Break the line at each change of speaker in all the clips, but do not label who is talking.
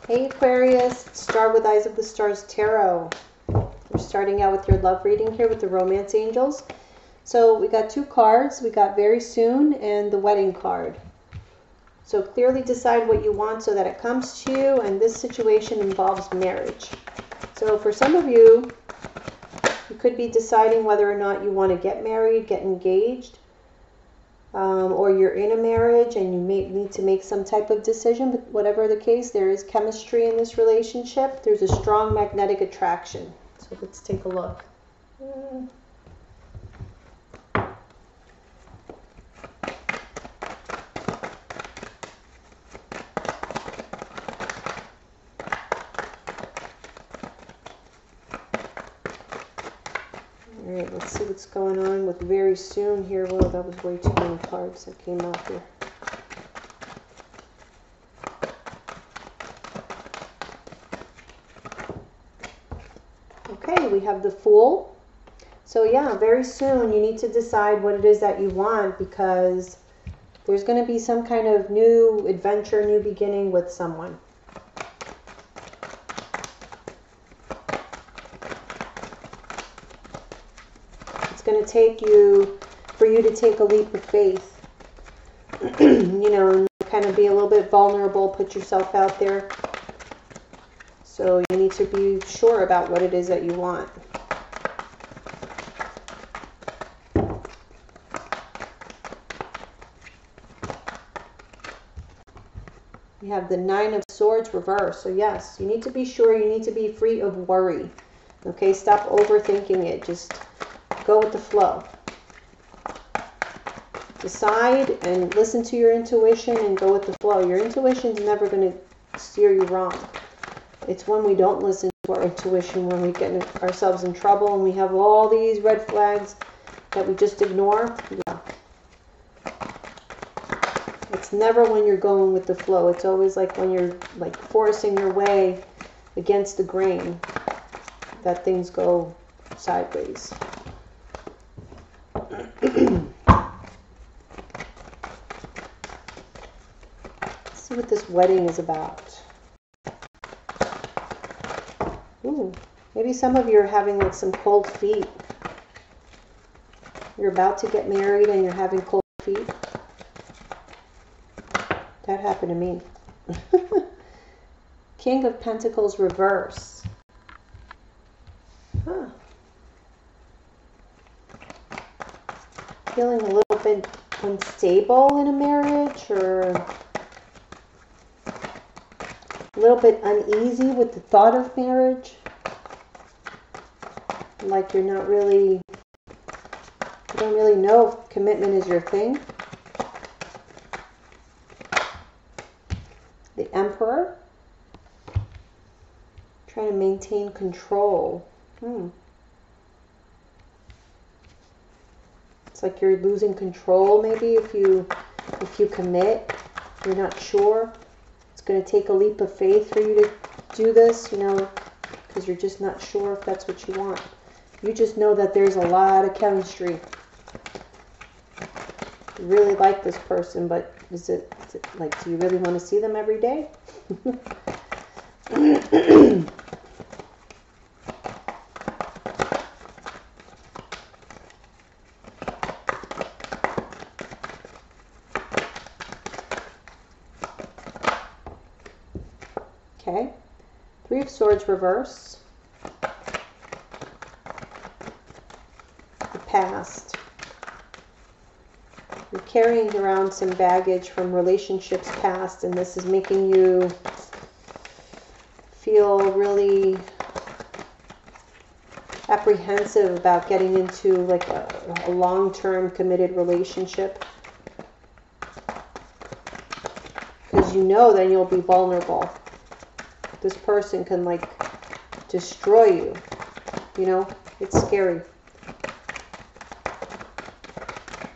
Hey Aquarius, Star with Eyes of the Stars Tarot. We're starting out with your love reading here with the Romance Angels. So we got two cards. We got Very Soon and the Wedding card. So clearly decide what you want so that it comes to you, and this situation involves marriage. So for some of you, you could be deciding whether or not you want to get married, get engaged, or you're in a marriage and you may need to make some type of decision. But whatever the case, there is chemistry in this relationship. There's a strong magnetic attraction. So let's take a look. Alright, let's see what's going on with Very Soon here. Well, that was way too many cards that came out here. Okay, we have the Fool. So yeah, very soon you need to decide what it is that you want, because there's going to be some kind of new adventure, new beginning with someone. Going to take you, for you to take a leap of faith, you know, and kind of be a little bit vulnerable, put yourself out there. So you need to be sure about what it is that you want. We have the Nine of Swords reversed. So yes, you need to be sure, you need to be free of worry. Okay, stop overthinking it. Just go with the flow. Decide and listen to your intuition and go with the flow. Your intuition's never going to steer you wrong. It's when we don't listen to our intuition, when we get ourselves in trouble and we have all these red flags that we just ignore. Yeah. It's never when you're going with the flow. It's always like when you're like forcing your way against the grain that things go sideways. Let's see what this wedding is about. Ooh, maybe some of you are having like some cold feet. You're about to get married and you're having cold feet. That happened to me. King of Pentacles reverse. Huh. Feeling a little bit unstable in a marriage, or a little bit uneasy with the thought of marriage. Like you're not really, you don't really know if commitment is your thing. The Emperor. Trying to maintain control. It's like you're losing control maybe if you commit. You're not sure. It's going to take a leap of faith for you to do this, you know, because you're just not sure if that's what you want. You just know that there's a lot of chemistry. You really like this person, but is it like, do you really want to see them every day? Okay, Three of Swords reverse. The past. You're carrying around some baggage from relationships past, and this is making you feel really apprehensive about getting into like a long-term committed relationship. Because you know that you'll be vulnerable. This person can like destroy you, you know, it's scary.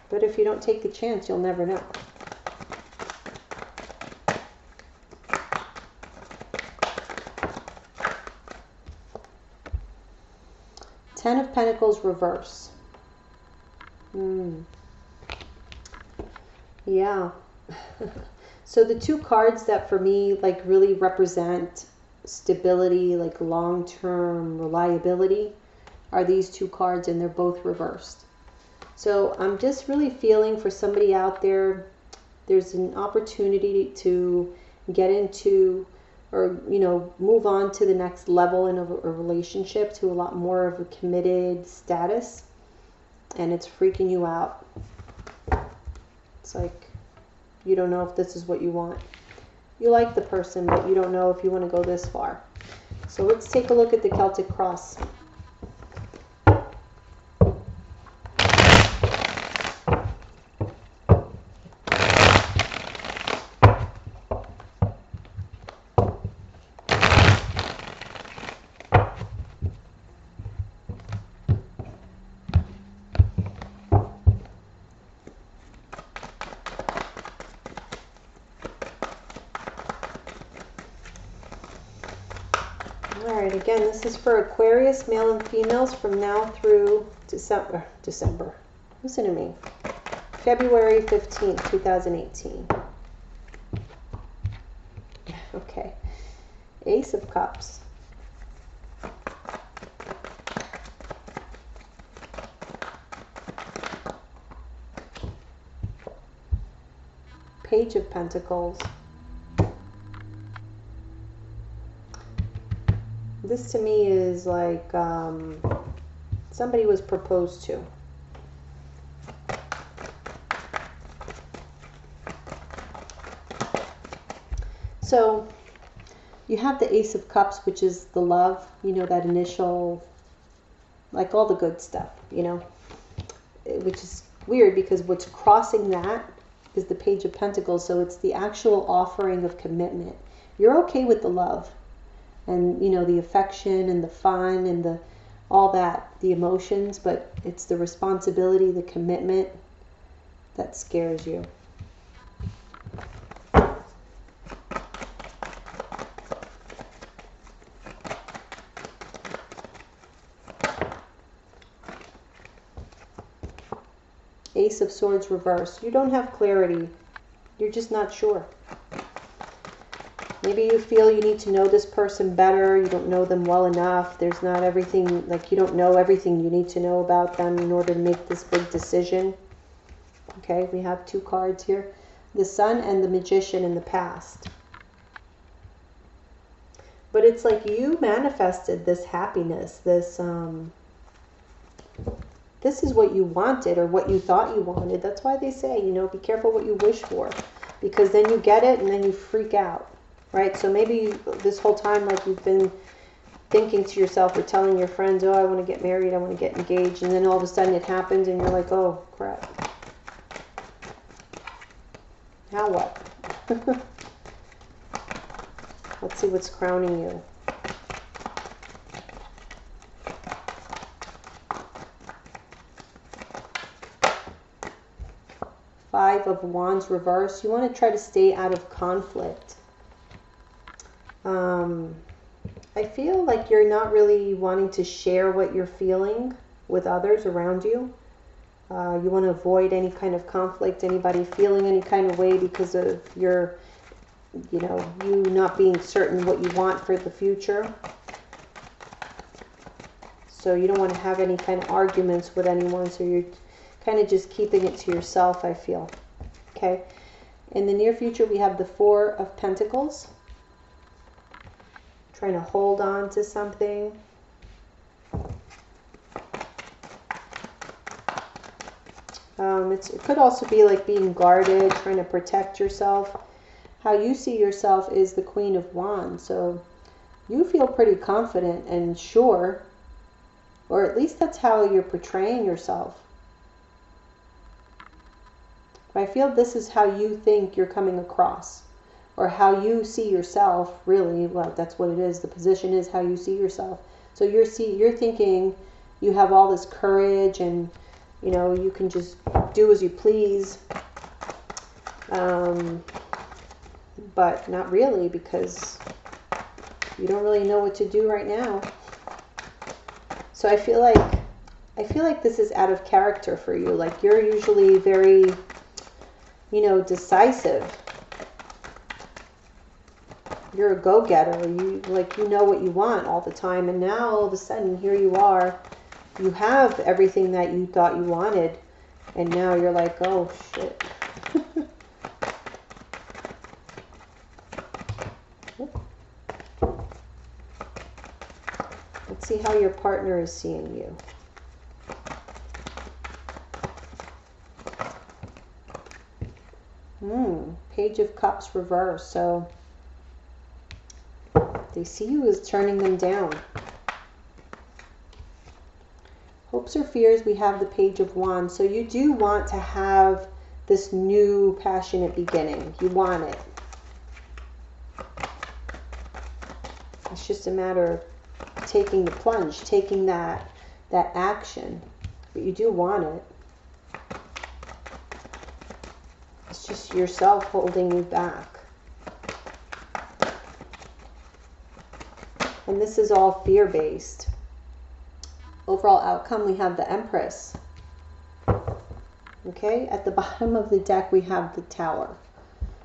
But if you don't take the chance, you'll never know. Ten of Pentacles reverse. Yeah. So the two cards that for me like really represent stability, like long-term reliability, are these two cards, and they're both reversed. So I'm just really feeling for somebody out there, there's an opportunity to get into, or move on to the next level in a relationship, to a lot more of a committed status, and it's freaking you out. It's like you don't know if this is what you want. You like the person, but you don't know if you want to go this far. So let's take a look at the Celtic cross. Alright, again, this is for Aquarius, male and females, from now through December. Listen to me. February 15th, 2018. Okay. Ace of Cups. Page of Pentacles. This to me is like somebody was proposed to. So you have the Ace of Cups, which is the love, that initial, like all the good stuff, which is weird because what's crossing that is the Page of Pentacles. So it's the actual offering of commitment. You're okay with the love. And the affection and the fun and all that, the emotions, but it's the responsibility, the commitment that scares you. Ace of Swords reversed. You don't have clarity. You're just not sure. Maybe you feel you need to know this person better. You don't know them well enough. There's not everything, like you don't know everything you need to know about them in order to make this big decision. Okay, we have two cards here. The Sun and the Magician in the past. But it's like you manifested this happiness, this is what you wanted or what you thought you wanted. That's why they say, be careful what you wish for. Because then you get it and then you freak out. Right? So maybe this whole time, like you've been thinking to yourself or telling your friends, oh, I want to get married, I want to get engaged. And then all of a sudden it happens and you're like, oh, crap. Now what? Let's see what's crowning you. Five of Wands reversed. You want to try to stay out of conflict. I feel like you're not really wanting to share what you're feeling with others around you. You want to avoid any kind of conflict, anybody feeling any kind of way because of your, you not being certain what you want for the future. So you don't want to have any kind of arguments with anyone, so you're kind of just keeping it to yourself, I feel. Okay. In the near future, we have the Four of Pentacles. Trying to hold on to something. It could also be like being guarded, trying to protect yourself. How you see yourself is the Queen of Wands. So you feel pretty confident and sure, or at least that's how you're portraying yourself. I feel this is how you think you're coming across, or how you see yourself, really. Well, that's what it is. The position is how you see yourself. So you're thinking you have all this courage and, you can just do as you please. But not really, because you don't really know what to do right now. So I feel like this is out of character for you. Like you're usually very, decisive. You're a go-getter. You know what you want all the time, and now all of a sudden here you are. You have everything that you thought you wanted, and now you're like, oh shit. Let's see how your partner is seeing you. Page of Cups reverse. So they see you as turning them down. Hopes or fears, we have the Page of Wands. So you do want to have this new passionate beginning. You want it. It's just a matter of taking the plunge, taking that action. But you do want it. It's just yourself holding you back. And this is all fear-based. Overall outcome, we have the Empress. Okay, at the bottom of the deck, we have the Tower.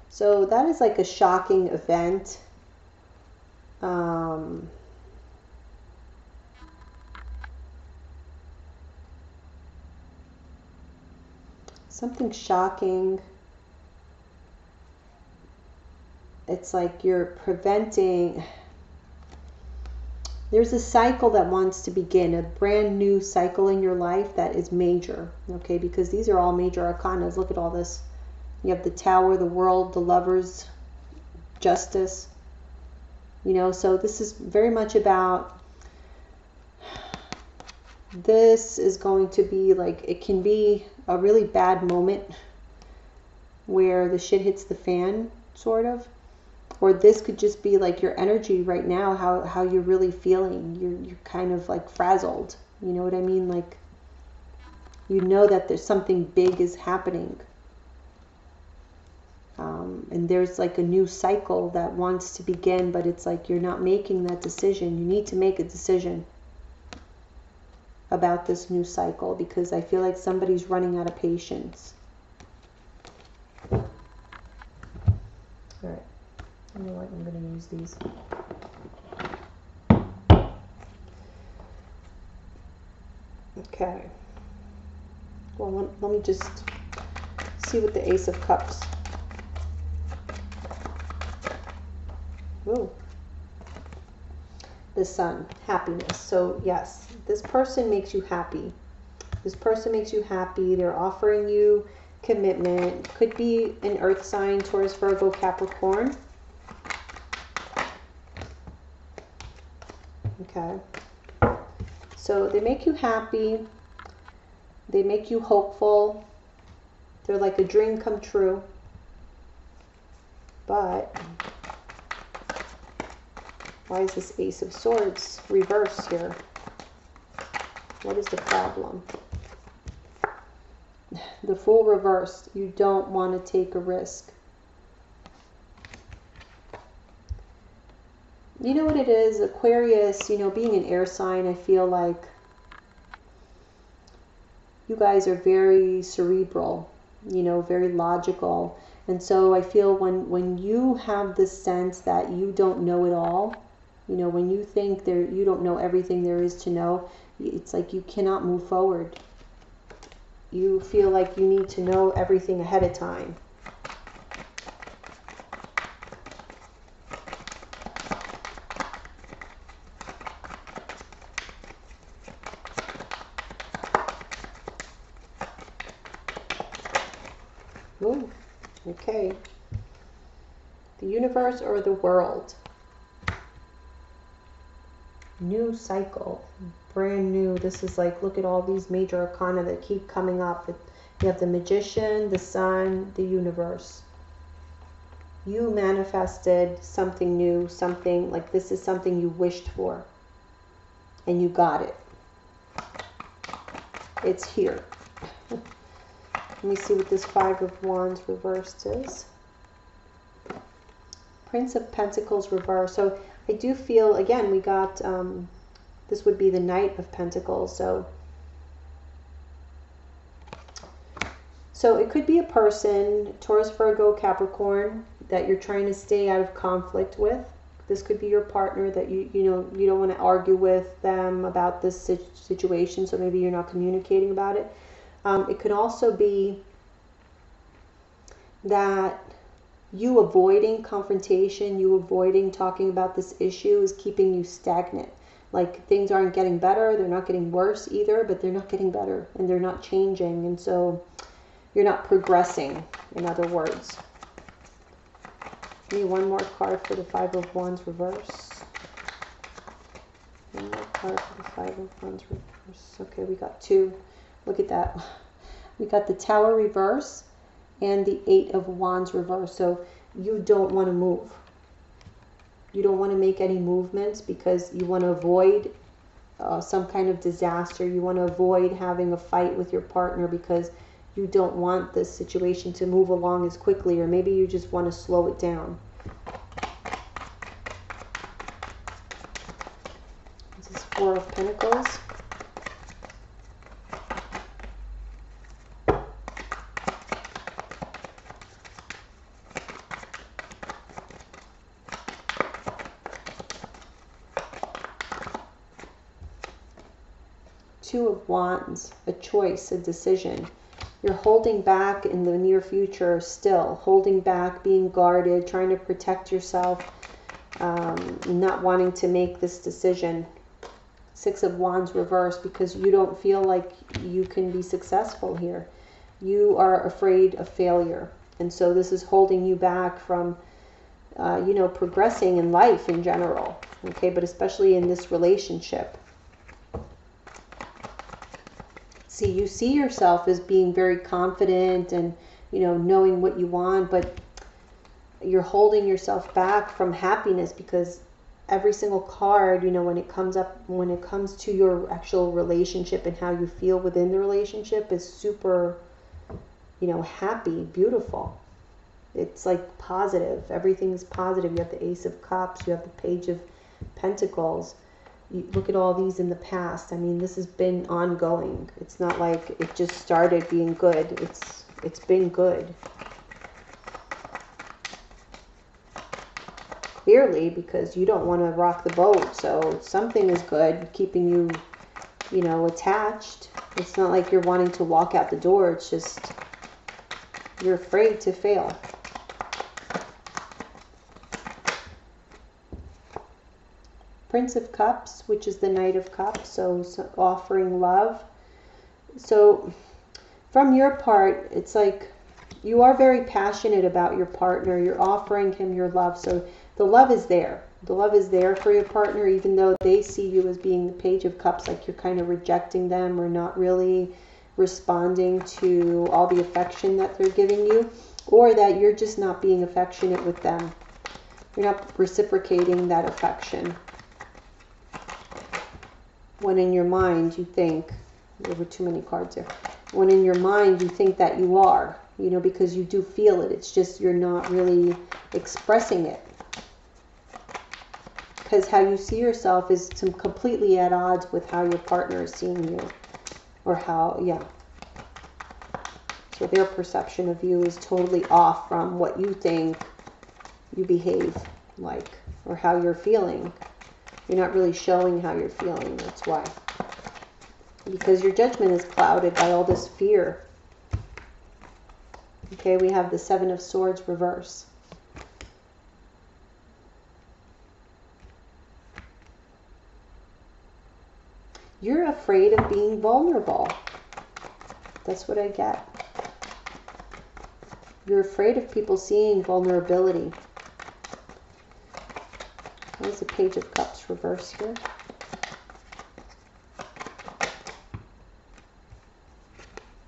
So that is like a shocking event. Something shocking. It's like you're preventing. There's a cycle that wants to begin, a brand new cycle in your life that is major, okay? Because these are all major arcanas. Look at all this. You have the Tower, the World, the Lovers, Justice. You know, so this is very much about, this is going to be like, it can be a really bad moment where the shit hits the fan, sort of. Or this could just be like your energy right now, how you're really feeling. You're kind of like frazzled. You know what I mean? Like, you know that there's something big is happening. And there's like a new cycle that wants to begin, but it's like you're not making that decision. You need to make a decision about this new cycle, because I feel like somebody's running out of patience. All right. You know what? I'm going to use these. Okay. Well, let me just see what the Ace of Cups. Ooh. The Sun, happiness. So yes, this person makes you happy. This person makes you happy. They're offering you commitment. Could be an earth sign, Taurus, Virgo, Capricorn. Okay. So they make you happy. They make you hopeful. They're like a dream come true. But why is this Ace of Swords reversed here? What is the problem? The Fool reversed. You don't want to take a risk. You know what it is? Aquarius, you know, being an air sign, I feel like you guys are very cerebral, you know, very logical. And so I feel when you have this sense that you don't know it all, you know, when you think you don't know everything there is to know, it's like you cannot move forward. You feel like you need to know everything ahead of time. Ooh, okay. The universe or the world? New cycle, brand new. This is like, look at all these major arcana that keep coming up. You have the Magician, the Sun, the universe. You manifested something new, something like this is something you wished for, and you got it. It's here. Let me see what this Five of Wands reversed is. Prince of Pentacles reversed. So I do feel, again, we got, this would be the Knight of Pentacles. So it could be a person, Taurus, Virgo, Capricorn, that you're trying to stay out of conflict with. This could be your partner that you don't want to argue with them about this situation, so maybe you're not communicating about it. It could also be that you avoiding confrontation, you avoiding talking about this issue is keeping you stagnant. Like things aren't getting better, they're not getting worse either, but they're not getting better and they're not changing, and so you're not progressing, in other words. Give me one more card for the Five of Wands reverse. One more card for the Five of Wands reverse. Okay, we got two. Look at that. We got the Tower reverse and the Eight of Wands reverse. So you don't want to move. You don't want to make any movements because you want to avoid some kind of disaster. You want to avoid having a fight with your partner because you don't want this situation to move along as quickly, or maybe you just want to slow it down. This is Four of Pentacles. Two of Wands, a choice, a decision. You're holding back in the near future still, holding back, being guarded, trying to protect yourself, not wanting to make this decision. Six of Wands reverse, because you don't feel like you can be successful here. You are afraid of failure. And so this is holding you back from, progressing in life in general. Okay, but especially in this relationship. See, you see yourself as being very confident and, knowing what you want, but you're holding yourself back from happiness because every single card, when it comes to your actual relationship and how you feel within the relationship is super, happy, beautiful. It's like positive. Everything's positive. You have the Ace of Cups, you have the Page of Pentacles. You look at all these in the past. I mean, this has been ongoing. It's not like it just started being good. It's been good. Clearly, because you don't want to rock the boat. So something is good, keeping you, attached. It's not like you're wanting to walk out the door. It's just you're afraid to fail. Prince of Cups, which is the Knight of Cups, so offering love. So from your part, it's like you are very passionate about your partner. You're offering him your love. So the love is there. The love is there for your partner, even though they see you as being the Page of Cups, like you're kind of rejecting them or not really responding to all the affection that they're giving you, or that you're just not being affectionate with them. You're not reciprocating that affection. When in your mind you think, there were too many cards there, when in your mind you think that you are, because you do feel it, it's just you're not really expressing it. Because how you see yourself is completely at odds with how your partner is seeing you. Or how, so their perception of you is totally off from what you think you behave like, or how you're feeling. You're not really showing how you're feeling, that's why. Because your judgment is clouded by all this fear. Okay, we have the Seven of Swords reverse. You're afraid of being vulnerable. That's what I get. You're afraid of people seeing vulnerability. There's the Page of Cups reverse here.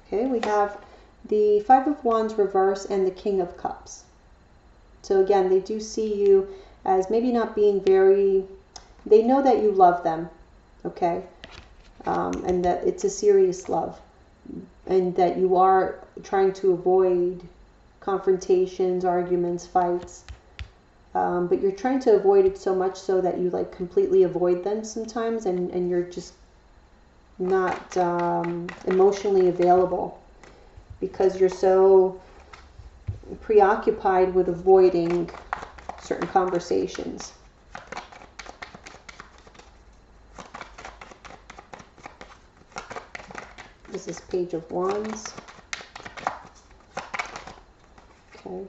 Okay, we have the Five of Wands reverse and the King of Cups. So again, they do see you as maybe not being very, they know that you love them, okay? And that it's a serious love. And that you are trying to avoid confrontations, arguments, fights. But you're trying to avoid it so much so that you like completely avoid them sometimes, and you're just not emotionally available because you're so preoccupied with avoiding certain conversations. is this Page of Wands. Okay.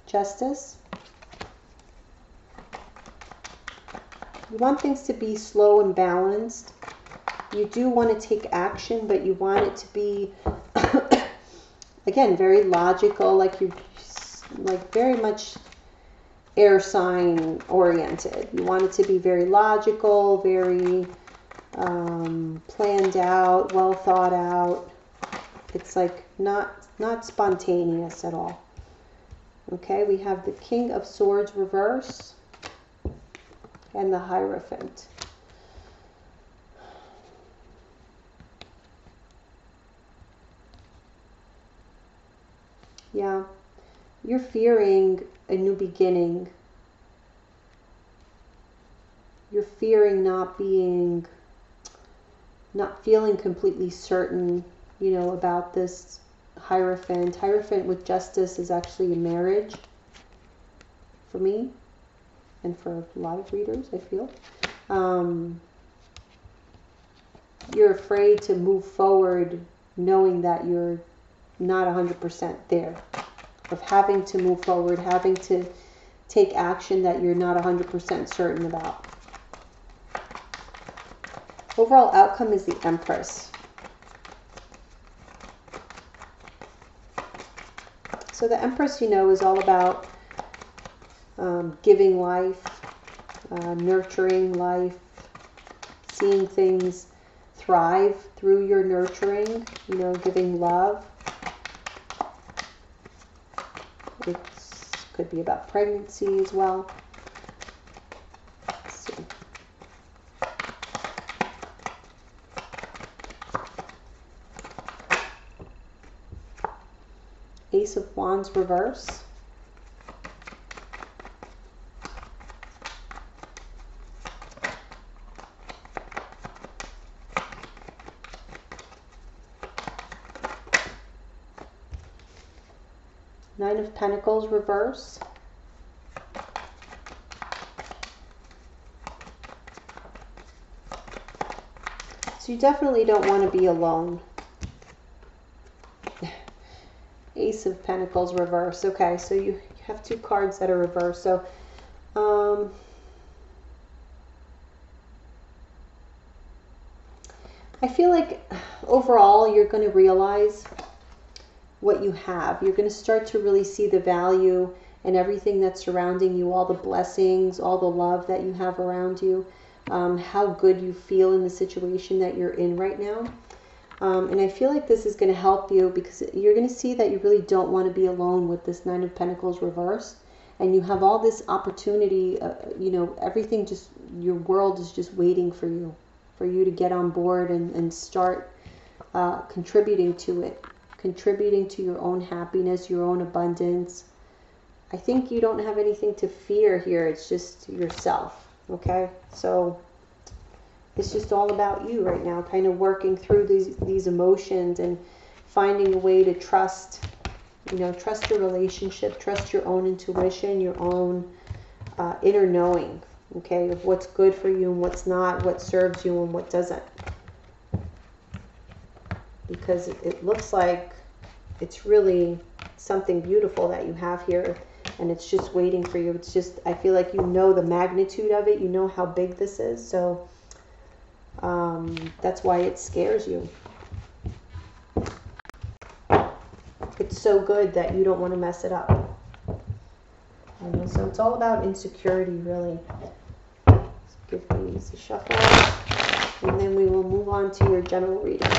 Justice. You want things to be slow and balanced. You do want to take action, but you want it to be, again, very logical, like you, like very much air sign oriented. You want it to be very logical, very planned out, well thought out. It's like not spontaneous at all. Okay, we have the King of Swords reverse and the Hierophant. Yeah, you're fearing a new beginning. You're fearing not feeling completely certain, you know, about this Hierophant. Hierophant with Justice is actually a marriage for me and for a lot of readers, I feel. You're afraid to move forward knowing that you're not 100% there, of having to move forward, having to take action that you're not 100% certain about. Overall outcome is the Empress. So the Empress, you know, is all about giving life, nurturing life, seeing things thrive through your nurturing, you know, giving love. It could be about pregnancy as well. Let's see. Ace of Wands reverse. Nine of Pentacles reverse. So you definitely don't want to be alone. Ace of Pentacles reverse. Okay, so you have two cards that are reversed. So I feel like overall you're going to realize what you have. You're going to start to really see the value and everything that's surrounding you, all the blessings, all the love that you have around you, how good you feel in the situation that you're in right now. And I feel like this is going to help you because you're going to see that you really don't want to be alone with this Nine of Pentacles reverse. And you have all this opportunity, you know, everything just, your world is just waiting for you to get on board and start contributing to it. Contributing to your own happiness, your own abundance. I think you don't have anything to fear here. It's just yourself. Okay? So it's just all about you right now, kind of working through these emotions and finding a way to trust, you know, trust your relationship, trust your own intuition, your own inner knowing, okay, of what's good for you and what's not, what serves you and what doesn't. Because it looks like it's really something beautiful that you have here, and it's just waiting for you. It's just, I feel like you know the magnitude of it, you know how big this is, so that's why it scares you. It's so good that you don't want to mess it up. You know, so it's all about insecurity, really. Let's give these a shuffle, and then we will move on to your general reading.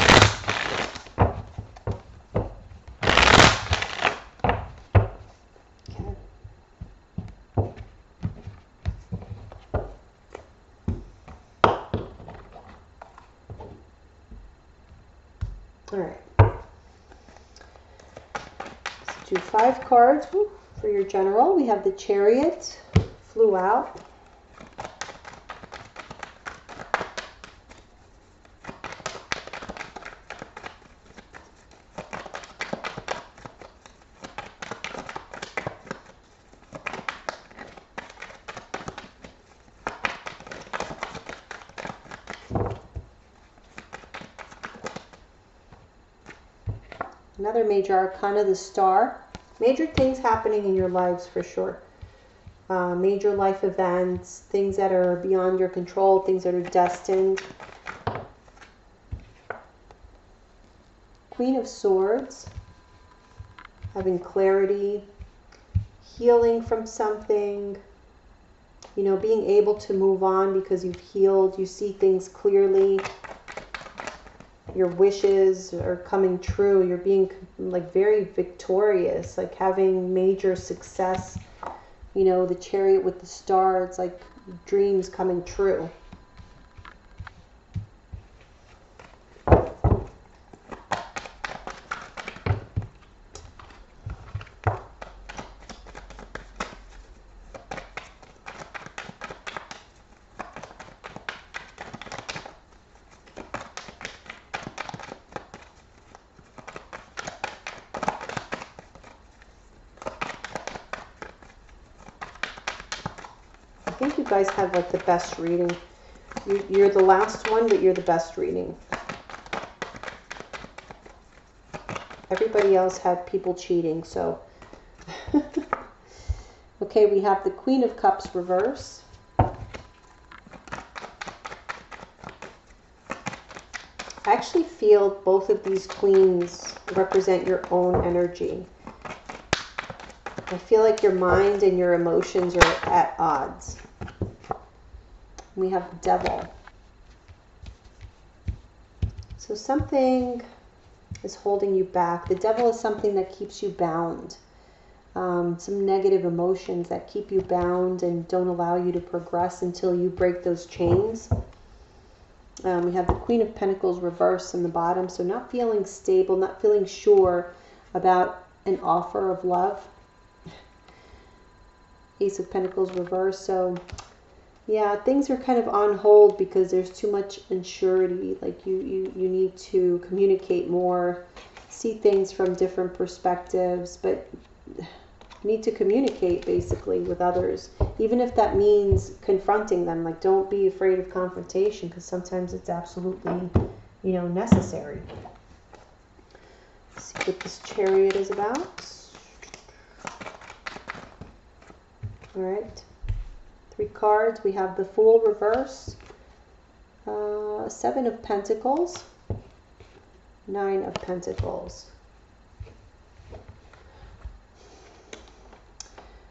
All right. Let's do 5 cards for your general. We have the Chariot, flew out. Another major arcana, the Star. Major things happening in your lives for sure. Major life events, things that are beyond your control, things that are destined. Queen of Swords. Having clarity. Healing from something. You know, being able to move on because you've healed. You see things clearly. Your wishes are coming true. You're being like very victorious, like having major success. You know, the Chariot with the Star, it's like dreams coming true. I think you guys have like the best reading. You're the last one, but you're the best reading. Everybody else had people cheating, so. Okay, we have the Queen of Cups reverse. I actually feel both of these queens represent your own energy. I feel like your mind and your emotions are at odds. We have the Devil. So something is holding you back. The Devil is something that keeps you bound. Some negative emotions that keep you bound and don't allow you to progress until you break those chains. We have the Queen of Pentacles reversed in the bottom. So not feeling stable, not feeling sure about an offer of love. Ace of Pentacles reversed. So yeah, things are kind of on hold because there's too much unsurety. Like you need to communicate more, see things from different perspectives, but you need to communicate basically with others, even if that means confronting them. Like, don't be afraid of confrontation because sometimes it's absolutely, you know, necessary. Let's see what this Chariot is about. All right. 3 cards. We have the Fool reverse, 7 of Pentacles, 9 of Pentacles.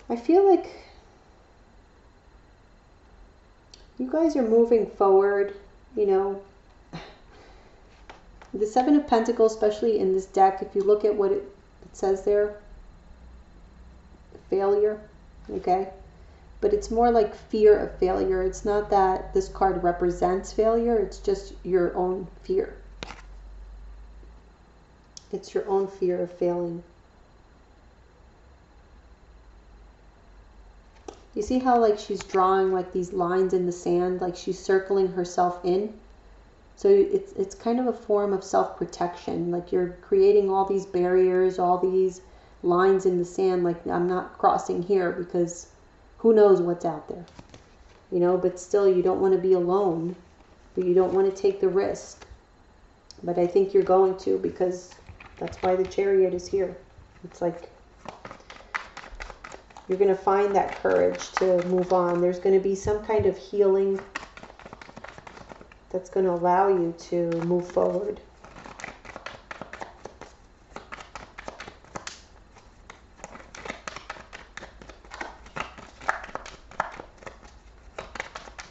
I feel like you guys are moving forward, you know. The 7 of Pentacles, especially in this deck, if you look at what it says there, failure, okay? But it's more like fear of failure. It's not that this card represents failure. It's just your own fear. It's your own fear of failing. You see how like she's drawing like these lines in the sand, like she's circling herself in? So it's kind of a form of self-protection. Like you're creating all these barriers, all these lines in the sand, like I'm not crossing here because who knows what's out there, you know, but still you don't want to be alone, but you don't want to take the risk. But I think you're going to, because that's why the Chariot is here. It's like you're going to find that courage to move on. There's going to be some kind of healing that's going to allow you to move forward.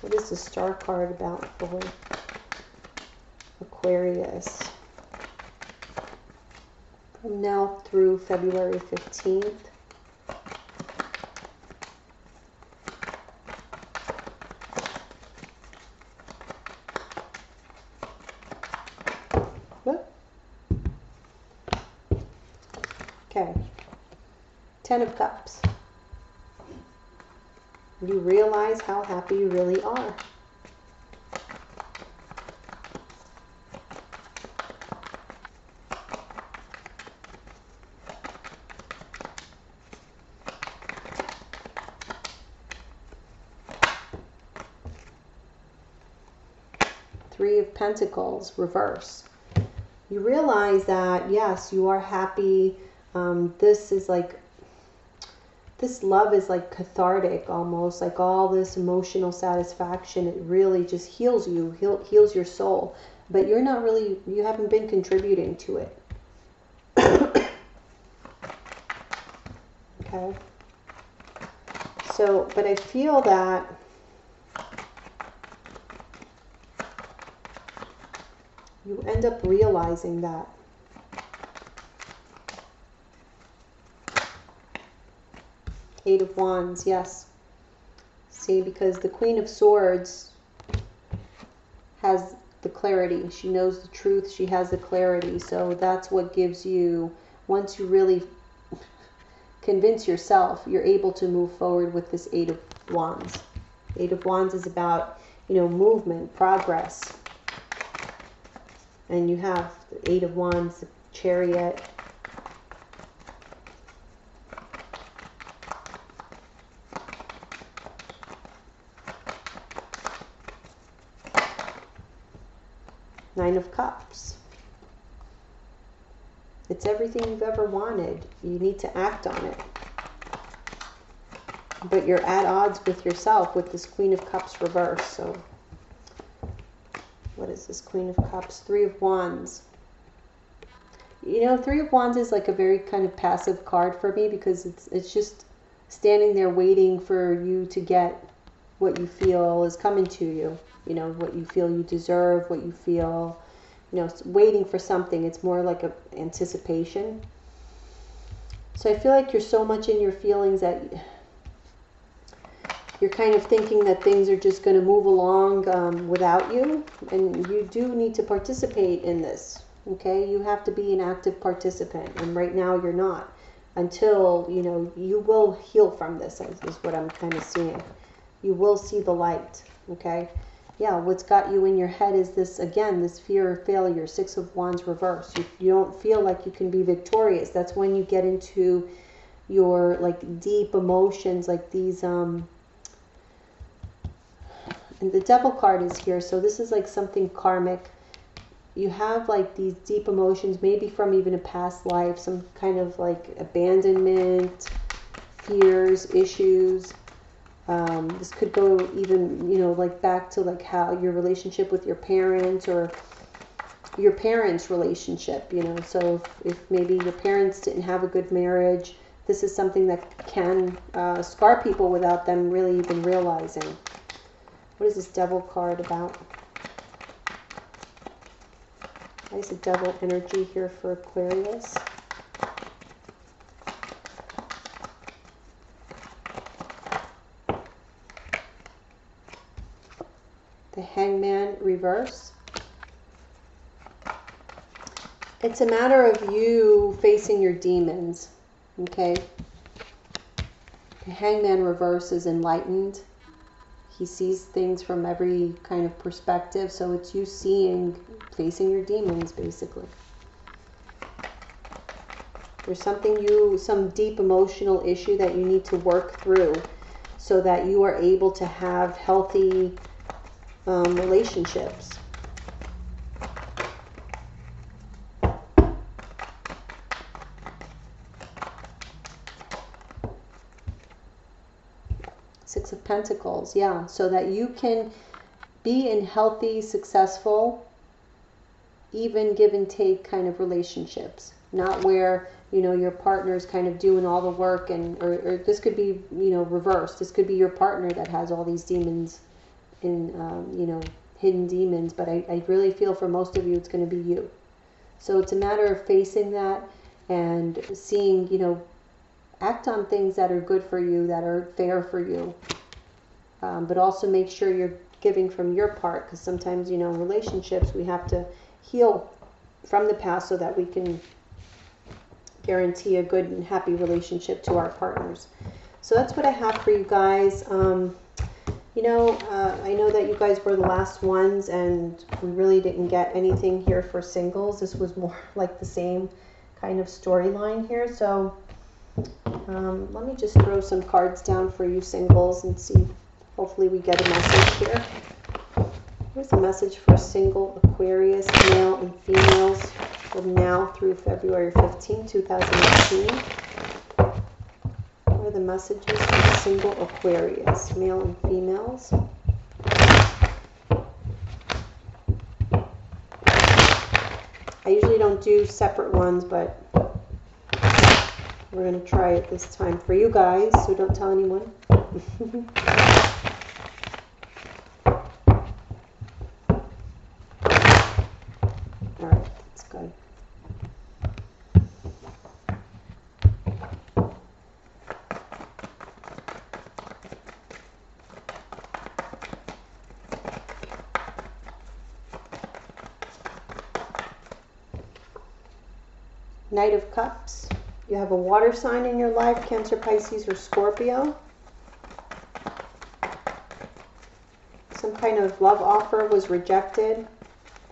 What is the Star card about for Aquarius? From now through February 15th. Okay. 10 of Cups. You realize how happy you really are. Three of Pentacles, reverse. you realize that, yes, you are happy. This is like, this love is like cathartic almost, like all this emotional satisfaction. It really just heals you, heals your soul. But you're not really, you haven't been contributing to it. Okay. So, but I feel that you end up realizing that. Eight of Wands, yes. See, because the Queen of Swords has the clarity. She knows the truth. She has the clarity. So that's what gives you, once you really convince yourself, you're able to move forward with this Eight of Wands. Eight of Wands is about, you know, movement, progress. And you have the Eight of Wands, the Chariot. Nine of Cups. It's everything you've ever wanted. You need to act on it. But you're at odds with yourself with this Queen of Cups reverse. So what is this Queen of Cups? Three of Wands. You know, Three of Wands is like a very kind of passive card for me, because it's just standing there waiting for you to get what you feel is coming to you. You know, what you feel you deserve, what you feel, you know, waiting for something. It's more like a anticipation. So I feel like you're so much in your feelings that you're kind of thinking that things are just going to move along without you. And you do need to participate in this. Okay, you have to be an active participant. And right now you're not. Until, you know, you will heal from this, is what I'm kind of seeing. You will see the light. Okay. Yeah, what's got you in your head is this, again, this fear of failure. Six of Wands reverse. You don't feel like you can be victorious. That's when you get into your, like, deep emotions, like these, and the Devil card is here. So this is like something karmic. You have like these deep emotions, maybe from even a past life, some kind of like abandonment, fears, issues. This could go even, you know, like back to like how your relationship with your parents, or your parents' relationship, you know. So if maybe your parents didn't have a good marriage, this is something that can scar people without them really even realizing. What is this Devil card about? Why is the Devil energy here for Aquarius? The Hangman reverse. It's a matter of you facing your demons. Okay. The Hangman reverse is enlightened. He sees things from every kind of perspective. So it's you facing your demons, basically. There's some deep emotional issue that you need to work through so that you are able to have healthy relationships. Six of Pentacles, yeah, so that you can be in healthy, successful, even give and take kind of relationships. Not where, you know, your partner's kind of doing all the work, and or this could be, you know, reversed. This could be your partner that has all these demons in, you know, hidden demons. But I really feel for most of you it's going to be you. So it's a matter of facing that and seeing, you know, act on things that are good for you, that are fair for you. But also make sure you're giving from your part, because sometimes, you know, in relationships we have to heal from the past so that we can guarantee a good and happy relationship to our partners. So that's what I have for you guys. You know, I know that you guys were the last ones, and we really didn't get anything here for singles. This was more like the same kind of storyline here. So let me just throw some cards down for you singles and see. Hopefully we get a message here. Here's a message for single Aquarius, male and females. from now through February 15, 2018. What are the messages for single Aquarius, male and females? I usually don't do separate ones, but we're going to try it this time for you guys, so don't tell anyone. Alright, that's good. Knight of Cups. You have a water sign in your life, Cancer, Pisces, or Scorpio. Some kind of love offer was rejected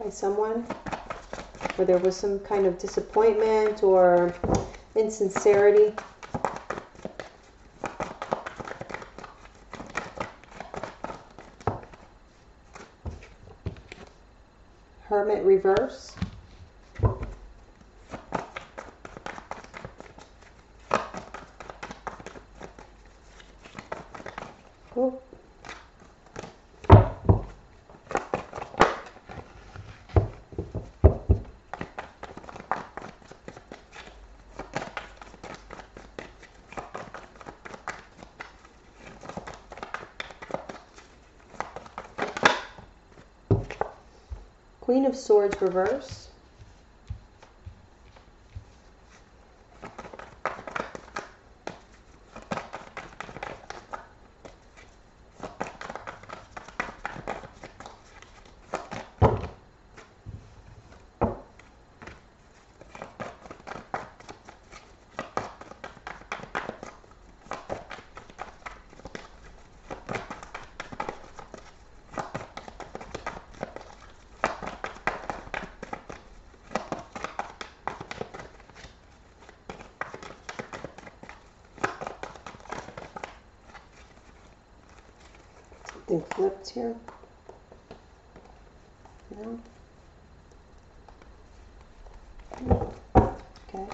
by someone, or there was some kind of disappointment or insincerity. Hermit reverse. Oh. Queen of Swords reverse. Something flipped here. No. Okay.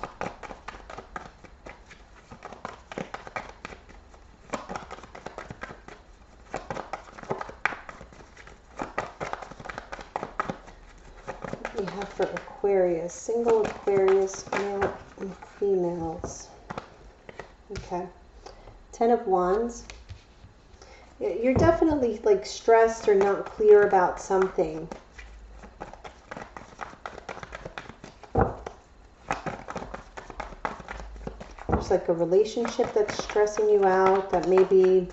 What do we have for Aquarius? Single Aquarius, male and females. Okay. 10 of Wands. You're definitely like stressed or not clear about something. There's like a relationship that's stressing you out, that maybe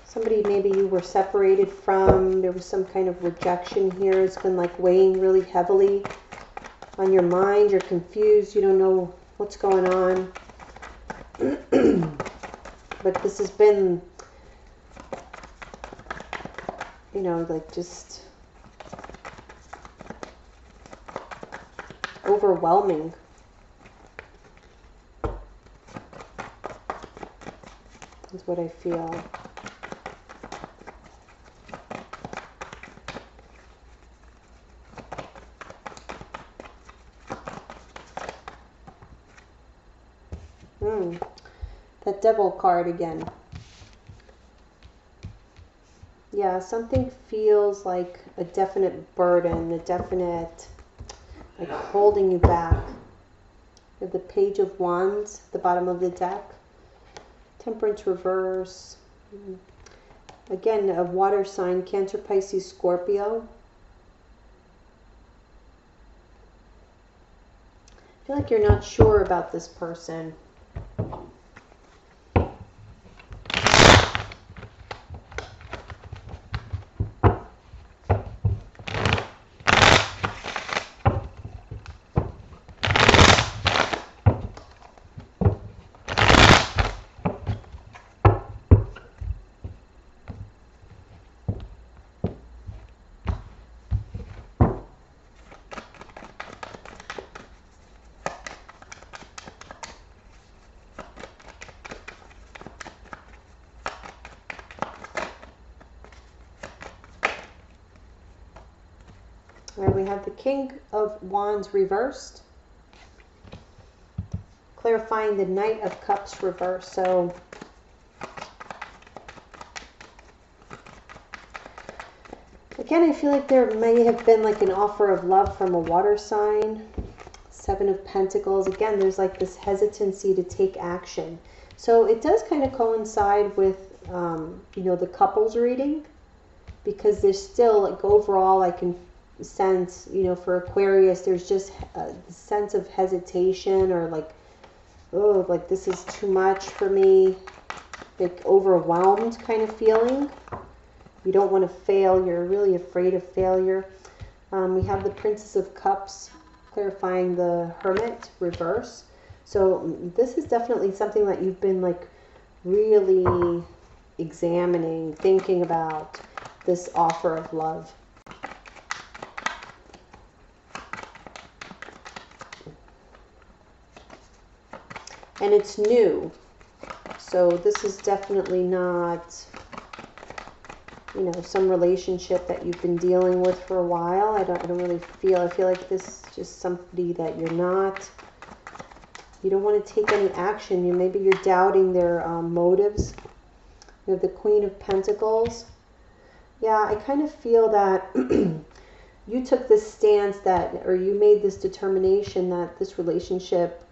somebody maybe you were separated from. There was some kind of rejection here. It's been like weighing really heavily on your mind. You're confused. You don't know what's going on. But this has been, you know, like just overwhelming. Is what I feel. That Devil card again. Yeah, something feels like a definite burden, a definite, like holding you back. You have the Page of Wands at the bottom of the deck. Temperance reverse. Again, a water sign, Cancer, Pisces, Scorpio. I feel like you're not sure about this person. have the King of Wands reversed, clarifying the Knight of Cups reversed. So again, I feel like there may have been like an offer of love from a water sign. Seven of Pentacles. Again, there's like this hesitancy to take action. So it does kind of coincide with, you know, the couples reading, because there's still like overall I can sense, you know, for Aquarius, there's just a sense of hesitation, or like, oh, like this is too much for me, like overwhelmed kind of feeling. You don't want to fail. You're really afraid of failure. We have the Princess of Cups, clarifying the Hermit reverse. So this is definitely something that you've been like really examining, thinking about, this offer of love. And it's new. So this is definitely not, you know, some relationship that you've been dealing with for a while. I don't really feel, I feel like this is just somebody that you don't want to take any action. Maybe you're doubting their motives. You have the Queen of Pentacles. Yeah, I kind of feel that you took this stance that, or you made this determination that this relationship,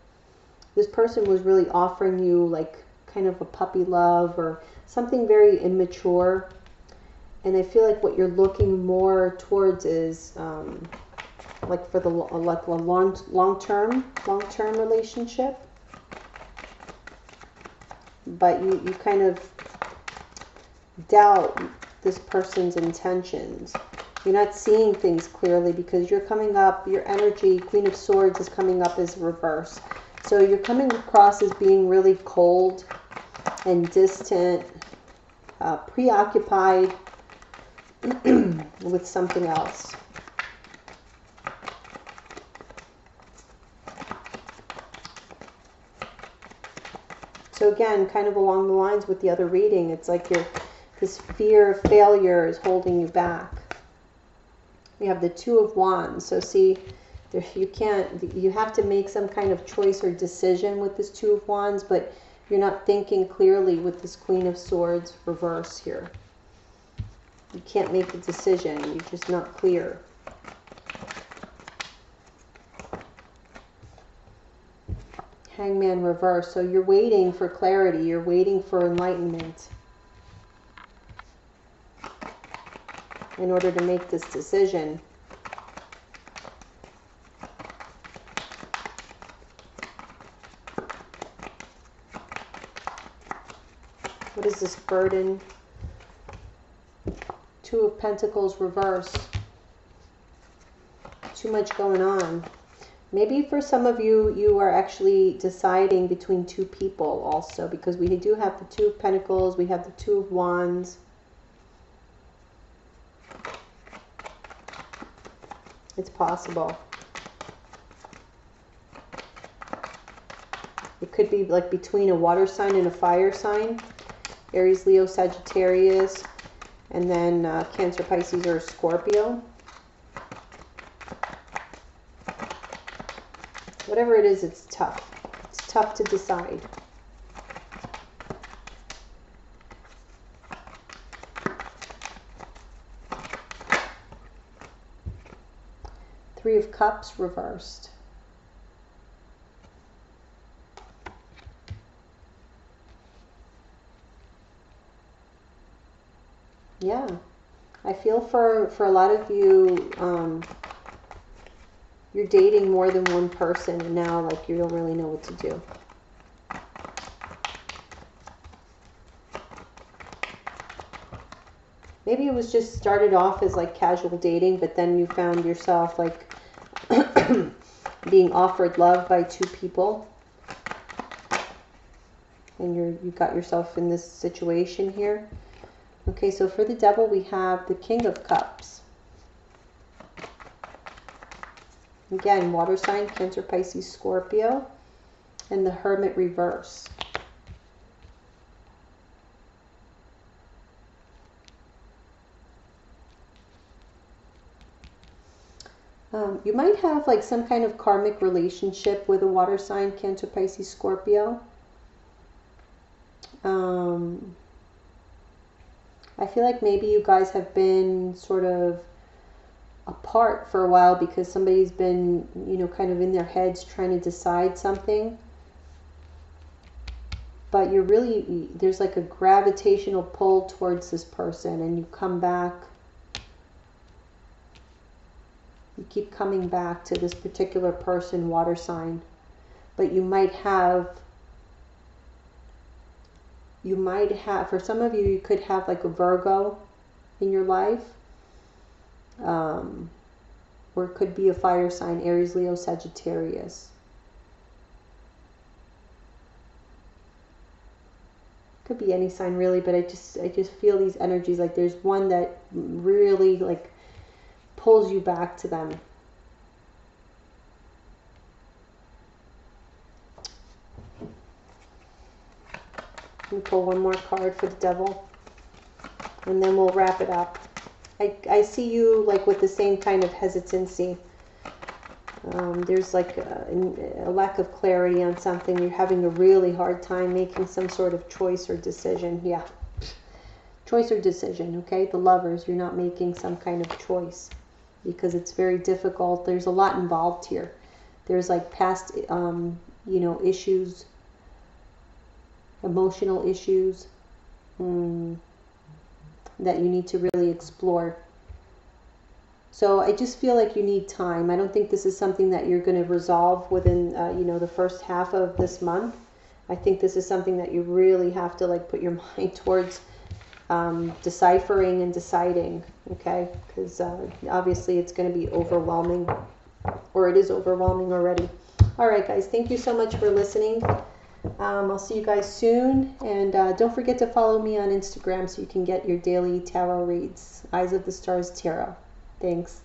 this person was really offering you like kind of a puppy love or something very immature. And I feel like what you're looking more towards is like for the like a long-term relationship. But you kind of doubt this person's intentions. You're not seeing things clearly because you're coming up, your energy, Queen of Swords, is coming up as reverse. So you're coming across as being really cold and distant, preoccupied with something else. So again, kind of along the lines with the other reading, it's like this fear of failure is holding you back. We have the Two of Wands. So see, you have to make some kind of choice or decision with this Two of Wands, but you're not thinking clearly with this Queen of Swords reverse here. You can't make a decision. You're just not clear. Hangman reverse. So you're waiting for clarity. You're waiting for enlightenment in order to make this decision. What is this burden? Two of Pentacles reverse. Too much going on. Maybe for some of you, you are actually deciding between two people also, because we do have the Two of Pentacles, we have the Two of Wands. It's possible. It could be like between a water sign and a fire sign. Aries, Leo, Sagittarius, and then Cancer, Pisces, or Scorpio. Whatever it is, it's tough. It's tough to decide. Three of Cups reversed. Yeah, I feel for a lot of you, you're dating more than one person, and now like you don't really know what to do. Maybe it was just started off as like casual dating, but then you found yourself like being offered love by two people, and you got yourself in this situation here. Okay, so for the Devil, we have the King of Cups. Again, water sign, Cancer, Pisces, Scorpio, and the Hermit reverse. You might have like some kind of karmic relationship with a water sign, Cancer, Pisces, Scorpio. I feel like maybe you guys have been sort of apart for a while because somebody's been, you know, kind of in their heads trying to decide something. But you're really, there's like a gravitational pull towards this person, and you come back. You keep coming back to this particular person, water sign. But you might have, for some of you, you could have like a Virgo in your life. Or it could be a fire sign, Aries, Leo, Sagittarius. Could be any sign really, but I just feel these energies, like there's one that really like pulls you back to them. Let me pull one more card for the Devil, and then we'll wrap it up. I see you like with the same kind of hesitancy. There's like a lack of clarity on something. You're having a really hard time making some sort of choice or decision. Yeah. Choice or decision, okay? The Lovers, you're not making some kind of choice because it's very difficult. There's a lot involved here. There's like past, you know, issues, emotional issues that you need to really explore. So I just feel like you need time. I don't think this is something that you're going to resolve within, you know, the first half of this month. I think this is something that you really have to like put your mind towards deciphering and deciding, okay? Because obviously it's going to be overwhelming, or it is overwhelming already. All right, guys, thank you so much for listening. I'll see you guys soon, and don't forget to follow me on Instagram so you can get your daily tarot reads. Eyes of the Stars Tarot. Thanks.